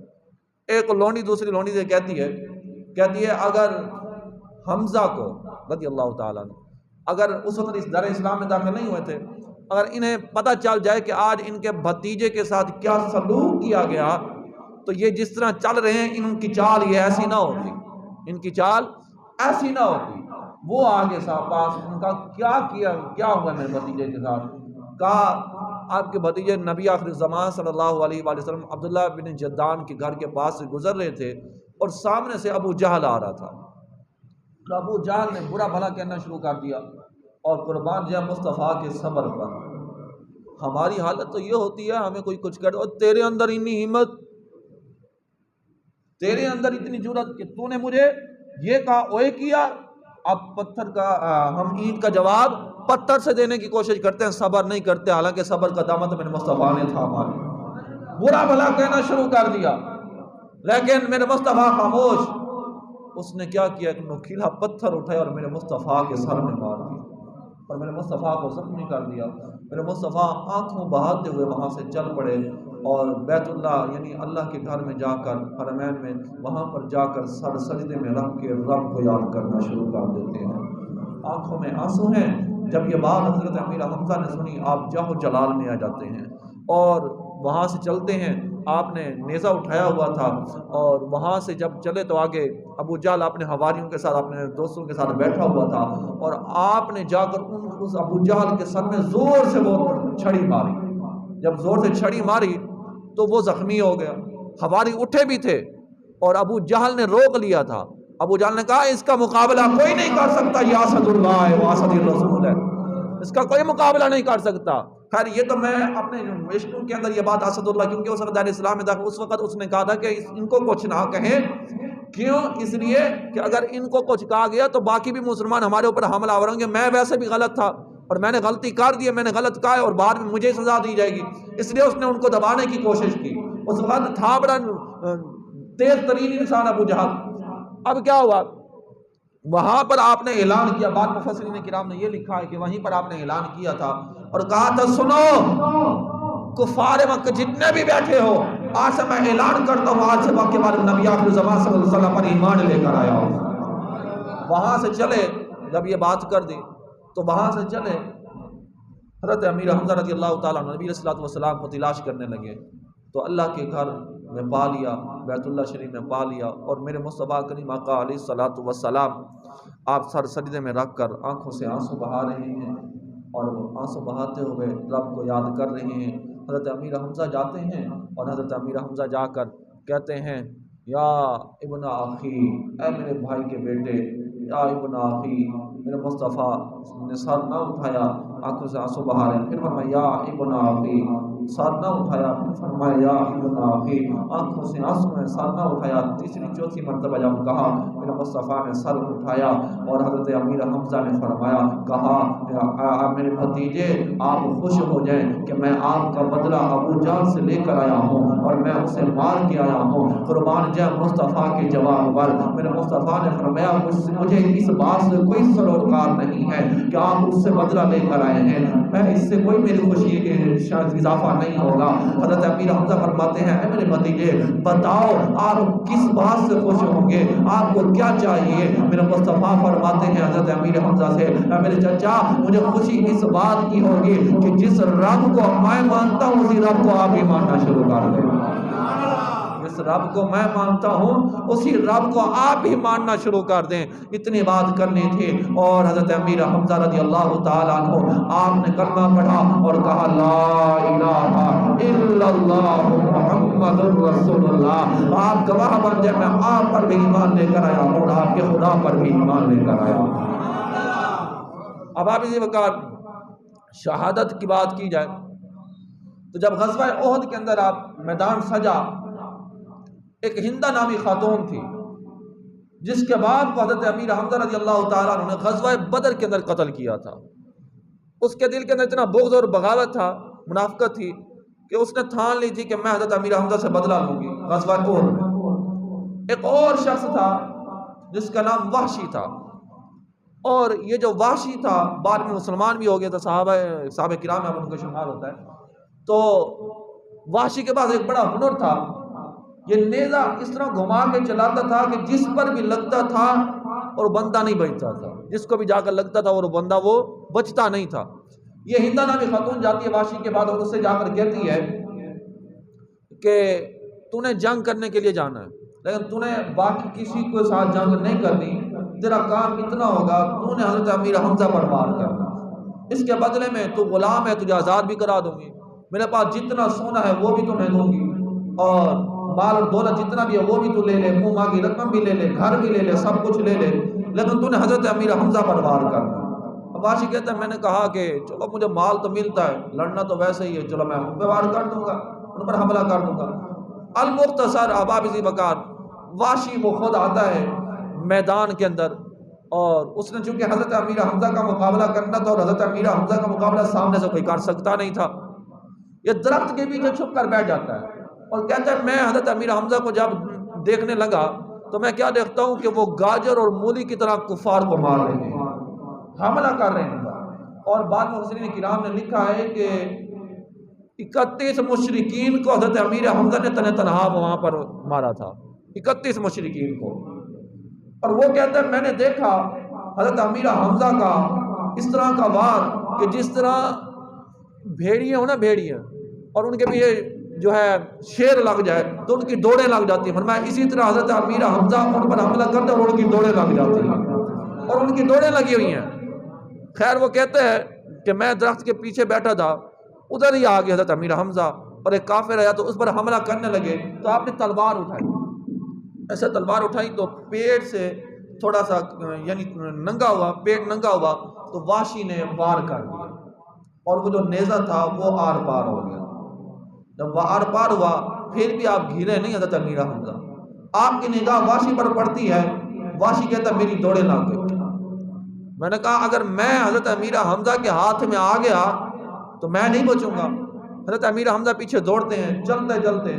ایک لونڈی دوسری لونڈی سے کہتی ہے اگر حمزہ کو رضی اللہ تعالیٰ عنہ، اگر اس وقت اس دار اسلام میں داخل نہیں ہوئے تھے، اگر انہیں پتہ چل جائے کہ آج ان کے بھتیجے کے ساتھ کیا سلوک کیا گیا تو یہ جس طرح چل رہے ہیں ان کی چال یہ ایسی نہ ہوتی، ان کی چال ایسی نہ ہوتی۔ وہ آگے صاحب پاس ان کا کیا ہوا میرے بھتیجے کے ساتھ؟ کہا آپ کے بھتیجے نبی آخر الزمان صلی اللہ علیہ وآلہ وسلم عبداللہ بن جدان کے گھر کے پاس سے گزر رہے تھے اور سامنے سے ابو جہل آ رہا تھا، تو ابو جہل نے برا بھلا کہنا شروع کر دیا، اور قربان جائے مصطفیٰ کے صبر پر۔ ہماری حالت تو یہ ہوتی ہے، ہمیں کوئی کچھ کہہ اور تیرے اندر اتنی ہمت، تیرے اندر اتنی جرأت کہ تو نے مجھے یہ کہا اوے کیا۔ اب پتھر کا ہم اینٹ کا جواب پتھر سے دینے کی کوشش کرتے ہیں، صبر نہیں کرتے، حالانکہ صبر کا دامن میرے مصطفیٰ نے تھاما۔ برا بھلا کہنا شروع کر دیا، لیکن میرے مصطفیٰ خاموش۔ اس نے کیا کیا، ایک نوکیلا پتھر اٹھایا اور میرے مصطفیٰ کے سر میں مار دیا اور میرے مصطفیٰ کو زخمی کر دیا۔ میرے مصطفیٰ آنکھوں بہاتے ہوئے وہاں سے چل پڑے اور بیت اللہ یعنی اللہ کے گھر میں جا کر، حرمین میں، وہاں پر جا کر سر سجدے میں رکھ کے رب کو یاد کرنا شروع کر دیتے ہیں۔ آنکھوں میں آنسو ہیں۔ جب یہ بات حضرت امیر حمزہ نے سنی، آپ جاہ و جلال میں آ جاتے ہیں اور وہاں سے چلتے ہیں۔ آپ نے نیزہ اٹھایا ہوا تھا اور وہاں سے جب چلے تو آگے ابو جہل اپنے حواریوں کے ساتھ، اپنے دوستوں کے ساتھ بیٹھا ہوا تھا، اور آپ نے جا کر اس ابو جہل کے سر میں زور سے وہ چھڑی ماری۔ جب زور سے چھڑی ماری تو وہ زخمی ہو گیا۔ حواری اٹھے بھی تھے اور ابو جہل نے روک لیا تھا۔ ابو جہل نے کہا اس کا مقابلہ کوئی نہیں کر سکتا، یہ اسد اللہ ہے، وہ اسد الرسول ہے، اس کا کوئی مقابلہ نہیں کر سکتا۔ خیر یہ تو میں اپنے مشکوں کے اندر یہ بات اسد اللہ، کیونکہ اس وقت دار اسلام میں داخل، اس وقت اس نے کہا تھا کہ ان کو کچھ نہ کہیں، کیوں؟ اس لیے کہ اگر ان کو کچھ کہا گیا تو باقی بھی مسلمان ہمارے اوپر حملہ آور ہوں گے۔ میں ویسے بھی غلط تھا اور میں نے غلطی کر دی ہے، میں نے غلط کہا ہے اور بعد میں مجھے سزا دی جائے گی، اس لیے اس نے ان کو دبانے کی کوشش کی۔ اس وقت تھا بڑا تیز ترین انسان ابو جہل۔ اب کیا ہوا، وہاں پر آپ نے اعلان کیا، بعد مفسرین کرام نے یہ لکھا ہے کہ وہیں پر آپ نے اعلان کیا تھا اور کہا تھا سنو کفار مکہ جتنے بھی بیٹھے ہو، آج سے میں اعلان کرتا ہوں، آج سے واقعہ بعد نبی آخر الزمان صلی اللہ علیہ وسلم پر ایمان لے کر آیا ہوں۔ وہاں سے چلے، جب یہ بات کر دی تو وہاں سے چلے حضرت امیر حمزہ رضی اللہ تعالیٰ عنہ نبی صلی اللہ علیہ وسلم کو تلاش کرنے لگے، تو اللہ کے گھر میں پا لیا، بیت اللہ شریف میں پا لیا، اور میرے مصطفیٰ کریم آقا علیہ الصلوۃ والسلام آپ سر سجدے میں رکھ کر آنکھوں سے آنسو بہا رہے ہیں اور آنسو بہاتے ہوئے رب کو یاد کر رہے ہیں۔ حضرت امیر حمزہ جاتے ہیں اور حضرت امیر حمزہ جا کر کہتے ہیں یا ابن آخی، اے میرے بھائی کے بیٹے، یا ابن آخی۔ میرے مصطفیٰ نے سر نہ اٹھایا، آنکھوں سے آنسو بہا رہے ہیں، پھر فرمایا یا ابن آخی، سر نہ اٹھایا، پھر فرمایا یا ابن آخی، آنکھوں سے آنسو میں سر نہ اٹھایا، تیسری چوتھی مرتبہ جب کہا، میرے مصطفیٰ نے سر اٹھایا اور حضرت امیر حمزہ نے فرمایا، کہا میرے بھتیجے آپ خوش ہو جائیں کہ میں آپ کا بدلہ ابو جہل سے لے کر آیا ہوں اور میں اسے مار کے آیا ہوں۔ قربان جائے مصطفیٰ کے جواب پر میرے مصطفیٰ نے فرمایا مجھے اس بات سے کوئی سروکار نہیں ہے کہ آپ اس سے بدلہ لے کر آئے ہیں، میں اس سے کوئی میری خوشی شاید اضافہ نہیں ہوگا۔ حضرت امیر حمزہ فرماتے ہیں اے میرے بھتیجے بتاؤ آپ کس بات سے خوش ہوں گے، آپ کو کیا چاہیے؟ میرے مصطفیٰ فرماتے ہیں حضرت امیر حمزہ سے اے میرے چچا مجھے خوشی اس بات کی ہوگی کہ جس رب کو میں مانتا ہوں اسی رب کو آپ بھی ماننا شروع کر دیں۔ جس رب کو میں مانتا ہوں اسی رب کو آپ بھی ماننا شروع کر دیں۔ اتنی بات کرنی تھی، اور حضرت امیر حمزہ رضی اللہ تعالیٰ عنہ آپ نے کلمہ پڑھا اور کہا لا الہ الا اللہ محمد رسول اللہ۔ آپ گواہ بن جائے، میں آپ پر بھی ایمان لے کر آیا اور آپ کے خدا پر بھی ایمان لے کر آیا۔ اب آپ اسی وقت شہادت کی بات کی جائے تو جب غزوہ احد کے اندر آپ میدان سجا، ایک ہندہ نامی خاتون تھی جس کے بعد حضرت امیر حمزہ رضی اللہ تعالیٰ عنہ نے غزوہ بدر کے اندر قتل کیا تھا۔ اس کے دل کے اندر اتنا بغض اور بغاوت تھا، منافقت تھی، کہ اس نے ٹھان لی تھی کہ میں حضرت امیر حمزہ سے بدلہ لوں گی غزوہ احد میں۔ ایک اور شخص تھا جس کا نام وحشی تھا، اور یہ جو وحشی تھا بعد میں مسلمان بھی ہو گیا تھا، صحابہ کرام میں ان کا شمار ہوتا ہے۔ تو وحشی کے پاس ایک بڑا ہنر تھا، یہ نیزہ اس طرح گھما کے چلاتا تھا کہ جس پر بھی لگتا تھا اور بندہ نہیں بچتا تھا، جس کو بھی جا کر لگتا تھا اور بندہ وہ بچتا نہیں تھا۔ یہ ہندہ نامی خاتون جاتی ہے وحشی کے بعد اور اس سے جا کر کہتی ہے کہ تو نے جنگ کرنے کے لیے جانا ہے، لیکن تو نے باقی کسی کے ساتھ جنگ نہیں کرنی، تیرا کام اتنا ہوگا تو نے حضرت امیر حمزہ پر وار کرنا، اس کے بدلے میں تو غلام ہے، تجھے آزاد بھی کرا دوں گی، میرے پاس جتنا سونا ہے وہ بھی تمہیں دوں گی، اور مال اور دولت جتنا بھی ہے وہ بھی تو لے لے، منہ مانگی رقم بھی لے لے، گھر بھی لے لے، سب کچھ لے لے، لیکن تو نے حضرت امیر حمزہ پر وار کرنا۔ اب وحشی کہتا ہے میں نے کہا کہ چلو مجھے مال تو ملتا ہے، لڑنا تو ویسے ہی ہے، چلو میں ان پہ وار کر دوں گا، ان پر حملہ کر دوں گا۔ المختصر احباب اسی بکار وحشی وہ خود آتا ہے میدان کے اندر، اور اس نے چونکہ حضرت امیر حمزہ کا مقابلہ کرنا تھا، اور حضرت امیر حمزہ کا مقابلہ سامنے سے کوئی کر سکتا نہیں تھا، یہ درخت کے پیچھے چھپ کر بیٹھ جاتا ہے اور کہتا ہے میں حضرت امیر حمزہ کو جب دیکھنے لگا تو میں کیا دیکھتا ہوں کہ وہ گاجر اور مولی کی طرح کفار کو مار رہے ہیں، حملہ کر رہے ہیں۔ اور بعد میں مفسرین کرام نے لکھا ہے کہ 31 مشرکین کو حضرت امیر حمزہ نے تنہا وہاں پر مارا تھا، 31 مشرکین کو۔ اور وہ کہتا ہے میں نے دیکھا حضرت امیر حمزہ کا اس طرح کا وار کہ جس طرح بھیڑیے ہو نا، بھیڑیے، اور ان کے بھی جو ہے شیر لگ جائے تو ان کی دوڑیں لگ جاتی ہیں، فرمایا اسی طرح حضرت امیر حمزہ ان پر حملہ کرتے اور ان کی دوڑیں لگ جاتی ہیں، اور ان کی دوڑیں لگی ہوئی ہیں۔ خیر وہ کہتے ہیں کہ میں درخت کے پیچھے بیٹھا تھا، ادھر ہی آگے حضرت امیر حمزہ اور ایک کافر آیا تو اس پر حملہ کرنے لگے، تو آپ نے تلوار اٹھائی، ایسے تلوار اٹھائی تو پیٹ سے تھوڑا سا یعنی ننگا ہوا، پیٹ ننگا ہوا تو وحشی نے وار کر دیا، اور وہ جو نیزہ تھا وہ آر پار ہو گیا۔ جب وہ آر پار ہوا پھر بھی آپ گھرے نہیں حضرت امیر حمزہ، آپ کی نگاہ وحشی پر پڑتی ہے، وحشی کہتا میری دوڑیں لگ گئی۔ میں نے کہا اگر میں حضرت امیر حمزہ کے ہاتھ میں آ گیا تو میں نہیں بچوں گا۔ حضرت امیر حمزہ پیچھے دوڑتے ہیں، چلتے چلتے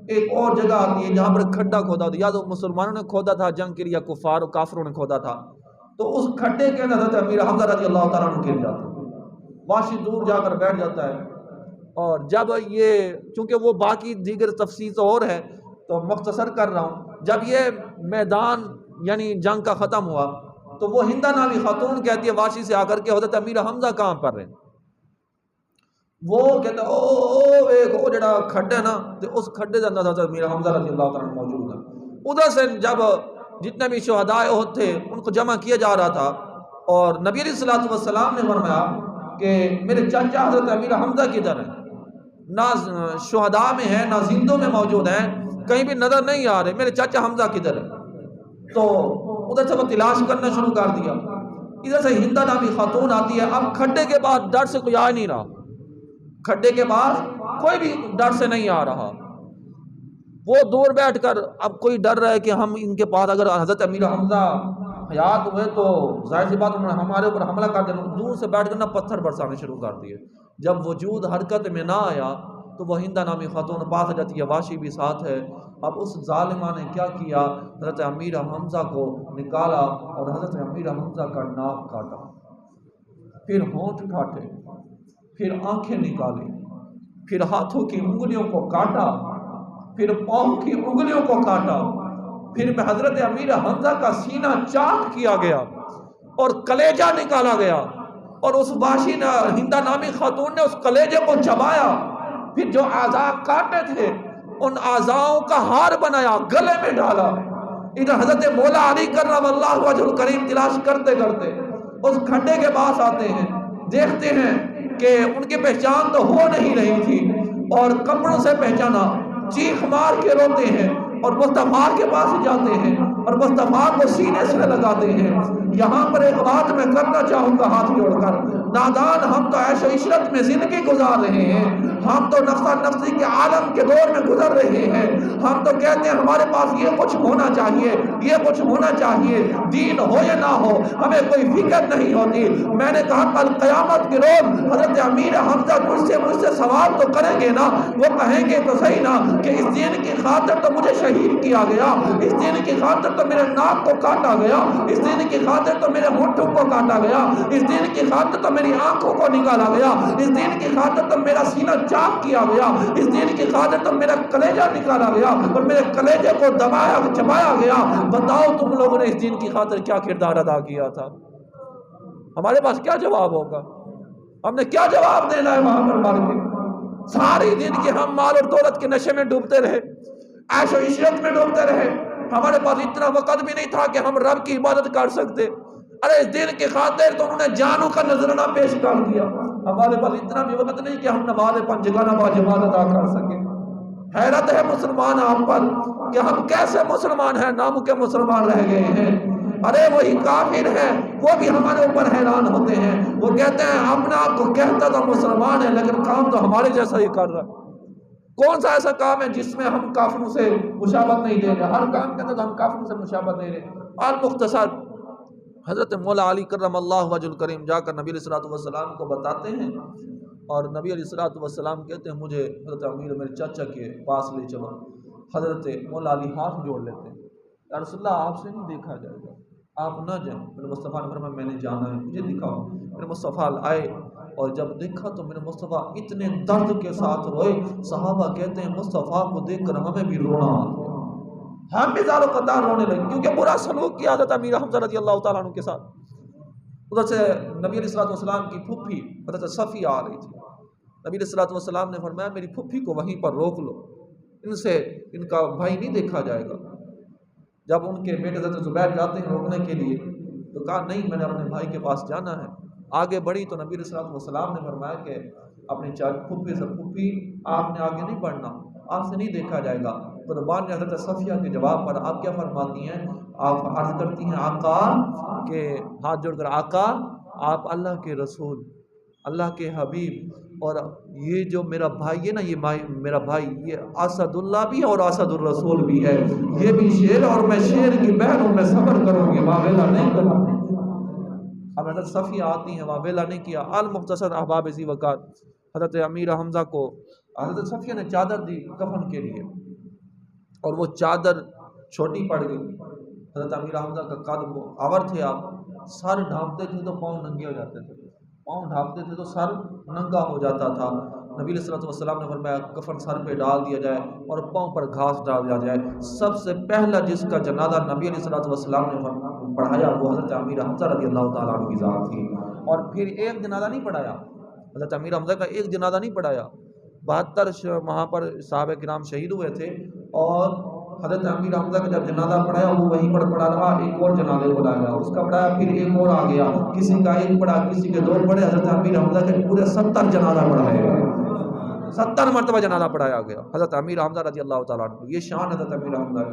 ایک اور جگہ آتی ہے جہاں پر کھڈا کھودا ہوتا ہے، یا تو مسلمانوں نے کھودا تھا جنگ کے لیے، کفار و کافروں نے کھودا تھا، تو اس کھڈے کے اندر حضرت امیر حمزہ رضی اللہ تعالیٰ عنہ گر جاتے ہیں۔ وحشی دور جا کر بیٹھ جاتا ہے، اور جب یہ چونکہ وہ باقی دیگر تفصیل تو اور ہے تو مختصر کر رہا ہوں، جب یہ میدان یعنی جنگ کا ختم ہوا تو وہ ہندہ نامی خاتون کہتی ہے وحشی سے آ کر کے حضرت امیر حمزہ کہاں پر رہے؟ وہ کہتا ایک وہ جڑا کھڈا ہے نا، تو اس کھڈے کے اندر حضرت امیر حمزہ رضی اللہ تعالیٰ عنہ موجود ہے۔ ادھر سے جب جتنے بھی شہداء احد تھے ان کو جمع کیا جا رہا تھا، اور نبی علیہ الصلوۃ والسلام نے فرمایا کہ میرے چچا حضرت امیر حمزہ کدھر ہیں؟ نہ شہداء میں ہیں نہ زندوں میں موجود ہیں، کہیں بھی نظر نہیں آ رہے، میرے چچا حمزہ کدھر ہے؟ تو ادھر سے وہ تلاش کرنا شروع کر دیا۔ ادھر سے ہندہ نامی خاتون آتی ہے، اب کھڈے کے بعد ڈر سے کوئی آ نہیں رہا، کھڈے کے بعد کوئی بھی ڈر سے نہیں آ رہا، وہ دور بیٹھ کر اب کوئی ڈر رہا ہے کہ ہم ان کے پاس اگر حضرت امیر حمزہ حیات ہوئے تو ظاہر سی بات انہوں نے ہمارے اوپر حملہ کر دیا، دور سے بیٹھ کر نہ پتھر برسانے شروع کر دیے۔ جب وجود حرکت میں نہ آیا تو وہ ہندہ نامی خاتون پاس آ جاتی ہے، وحشی بھی ساتھ ہے۔ اب اس ظالمہ نے کیا کیا، حضرت امیر حمزہ کو نکالا اور حضرت امیر حمزہ کا ناک کاٹا، پھر ہونٹ کاٹے، پھر آنکھیں نکالی، پھر ہاتھوں کی انگلیوں کو کاٹا، پھر پاؤں کی انگلیوں کو کاٹا، پھر میں حضرت امیر حمزہ کا سینہ چاک کیا گیا اور کلیجہ نکالا گیا، اور اس وحشی نے ہندہ نامی خاتون نے اس کلیجے کو چبایا، پھر جو اعضاء کاٹے تھے ان اعضاؤں کا ہار بنایا، گلے میں ڈالا۔ ادھر حضرت مولا علی کرم اللہ وجہ الکریم تلاش کرتے کرتے اس کھڈے کے پاس آتے ہیں، دیکھتے ہیں کہ ان کی پہچان تو ہو نہیں رہی تھی، اور کپڑوں سے پہچانا، چیخ مار کے روتے ہیں اور مصطفیٰ کے پاس جاتے ہیں اور مصطفیٰ کو سینے سے لگاتے ہیں۔ یہاں پر ایک بات میں کرنا چاہوں گا ہاتھ جوڑ کر، نادان ہم تو عیش و عشرت میں زندگی گزار رہے ہیں، ہم تو نفسا نفسی کے عالم کے دور میں گزر رہے ہیں، ہم تو کہتے ہیں ہمارے پاس یہ کچھ ہونا چاہیے، یہ کچھ ہونا چاہیے، دین ہو یا نہ ہو ہمیں کوئی فکر نہیں ہوتی۔ میں نے کہا کل قیامت کے روز حضرت امیر حمزہ مجھ سے سوال تو کریں گے نا، وہ کہیں گے تو صحیح نا کہ اس دین کی خاطر تو مجھے شہید کیا گیا، اس دین کی خاطر تو میرے ناک کو کاٹا گیا، اس دین کی خاطر تو میرے ہونٹوں کو کاٹا گیا، اس دین کی خاطر تو میری آنکھوں کو نکالا گیا، اس دین کی خاطر تو میرا سینہ چاک کیا گیا، اس دین کی خاطر تو میرا کلیجہ نکالا گیا اور میرے کلیجے کو دبایا چبایا گیا۔ بتاؤ تم لوگوں نے اس دین کی خاطر کیا کردار ادا کیا تھا؟ ہمارے پاس کیا جواب ہوگا؟ ہم نے کیا جواب دینا ہے وہاں پر مار کے؟ ساری زندگی ہم مال اور دولت کے نشے میں ڈوبتے رہے، عیش و عشرت میں ڈوبتے رہے، ہمارے پاس اتنا وقت بھی نہیں تھا کہ ہم رب کی عبادت کر سکتے۔ ارے اس دین کی خاطر تو انہوں نے جانوں کا نذرانہ پیش کر دیا، ہمارے پاس اتنا بھی وقت نہیں کہ ہم نماز پنجگانہ باجماعت ادا کر سکیں۔ حیرت ہے مسلمان آپ پر کہ ہم کیسے مسلمان ہیں، نام کے مسلمان رہ گئے ہیں۔ ارے وہی کافر ہیں، وہ بھی ہمارے اوپر حیران ہوتے ہیں، وہ کہتے ہیں اپنے آپ کو کہتا تو مسلمان ہے لیکن کام تو ہمارے جیسا ہی کر رہا ہے۔ کون سا ایسا کام ہے جس میں ہم کافروں سے مشابہت نہیں دے رہے؟ ہر کام کے اندر ہم کافروں سے مشابہت دے رہے۔ اور مختصر حضرت مولا علی کرم اللہ وجہ الکریم جا کر نبی علیہ السلام کو بتاتے ہیں، اور نبی علیہ السلام کہتے ہیں مجھے حضرت امیر میرے چچا کے پاس لے چلو۔ حضرت مولا علی ہاتھ جوڑ لیتے ہیں، یا رسول اللہ آپ سے نہیں دیکھا جائے گا، آپ نہ جائیں۔ میرے مصطفیٰ نے فرمایا میں نے جانا ہے، مجھے دکھاؤ۔ میرے مصطفیٰ آئے اور جب دیکھا تو میرے مصطفیٰ اتنے درد کے ساتھ روئے، صحابہ کہتے ہیں مصطفیٰ کو دیکھ کر ہمیں بھی رونا آ گیا، ہم بھی زار و قطار رونے لگے، کیونکہ برا سلوک کیا حضرت امیر حمزہ رضی اللہ تعالیٰ عنہ کے ساتھ۔ ادھر سے نبی علیہ السلام کی پھوپھی حضرت صفیہ آ رہی تھی، نبی علیہ السلام نے فرمایا میری پھوپھی کو وہیں پر روک لو، ان کا بھائی نہیں دیکھا جائے گا۔ جب ان کے بیٹے حضرت زبیر جاتے ہیں روکنے کے لیے تو کہا نہیں میں نے اپنے بھائی کے پاس جانا ہے۔ آگے بڑھی تو نبی علیہ السلام نے فرمایا کہ اپنی پھوپھی سے پھوپھی آپ نے آگے نہیں بڑھنا، آپ سے نہیں دیکھا جائے گا۔ قربان نے حضرت صفیہ کے جواب پر آپ کیا فرماتی ہیں؟ آپ عرض کرتی ہیں آقا کہ ہاتھ جوڑ کر آقا آپ اللہ کے رسول، اللہ کے حبیب، اور یہ جو میرا بھائی ہے نا، یہ میرا بھائی یہ اسد اللہ بھی ہے اور اسد الرسول بھی ہے، یہ بھی شیر اور میں شیر کی بہن ہوں، میں صبر کروں گی، واویلا نہیں کروں گی۔ اب حضرت صفیہ آتی ہیں، واویلا نہیں کیا۔ المختصر احباب ذی وقار، حضرت امیر حمزہ کو حضرت صفیہ نے چادر دی کفن کے لیے، اور وہ چادر چھوٹی پڑ گئی۔ حضرت امیر حمزہ کا قد آور تھے، آپ سر ڈھانپتے تھے تو پاؤں ننگے ہو جاتے تھے، پاؤں ڈھانپتے تھے تو سر ننگا ہو جاتا تھا۔ نبی علیہ السلام نے فرمایا کفن سر پہ ڈال دیا جائے اور پاؤں پر گھاس ڈال دیا جائے۔ سب سے پہلا جس کا جنازہ نبی علیہ السلام نے پڑھایا وہ حضرت امیر حمزہ رضی اللہ تعالیٰ عنہ کی ذات تھی۔ اور پھر ایک جنازہ نہیں پڑھایا، حضرت امیر حمزہ کا ایک جنازہ نہیں پڑھایا، 72 وہاں پر صحابہ کرام شہید ہوئے تھے، اور حضرت امیر حمزہ کا جب جنازہ پڑھایا وہ وہیں پر پڑھا رہا، ایک اور جنازے کو لایا، اس کا پڑھایا، پھر ایک اور آ گیا، کسی کا ایک پڑھا، کسی کے 2 پڑھے، حضرت امیر حمزہ کے پورے 70 جنازہ پڑھائے گئے، 70 مرتبہ جنازہ پڑھایا گیا حضرت امیر حمزہ رضی اللہ تعالیٰ عنہ۔ یہ شان حضرت امیر حمزہ ہے۔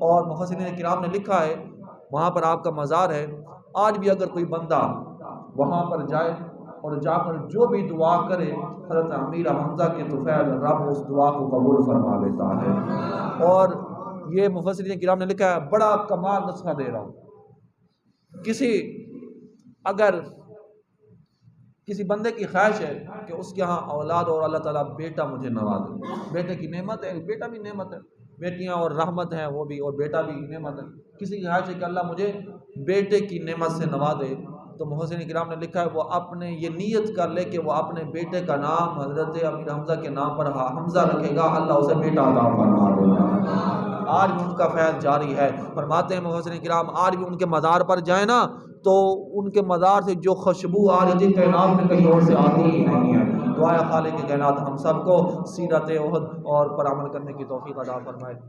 اور مفسرین کرام نے لکھا ہے وہاں پر آپ کا مزار ہے، آج بھی اگر کوئی بندہ وہاں پر جائے اور جا کر جو بھی دعا کرے حضرت امیر حمزہ کے طفیل رب اس دعا کو قبول فرما لیتا ہے۔ اور یہ مفسرین کرام نے لکھا ہے، بڑا کمال نسخہ دے رہا ہوں، اگر کسی بندے کی خواہش ہے کہ اس کے ہاں اولاد اور اللہ تعالیٰ بیٹا مجھے نوازے، بیٹے کی نعمت ہے، بیٹا بھی نعمت ہے، بیٹیاں اور رحمت ہیں وہ بھی، اور بیٹا بھی نعمت ہے، کسی کی خواہش ہے کہ اللہ مجھے بیٹے کی نعمت سے نوازے، تو محسن کرام نے لکھا ہے وہ اپنے یہ نیت کر لے کہ وہ اپنے بیٹے کا نام حضرت امیر حمزہ کے نام پر حمزہ رکھے گا، اللہ اسے بیٹا عطا فرما دے گا۔ آج بھی ان کا فیض جاری ہے۔ فرماتے ہیں محسن کرام آج بھی ان کے مزار پر جائیں نا تو ان کے مزار سے جو خوشبو آ رہی تھی کائنات میں کہیں اور سے آتی ہی نہیں ہے۔ دعائے خالق کائنات ہم سب کو سیرت احد اور پر عمل کرنے کی توفیق عطا فرمائے۔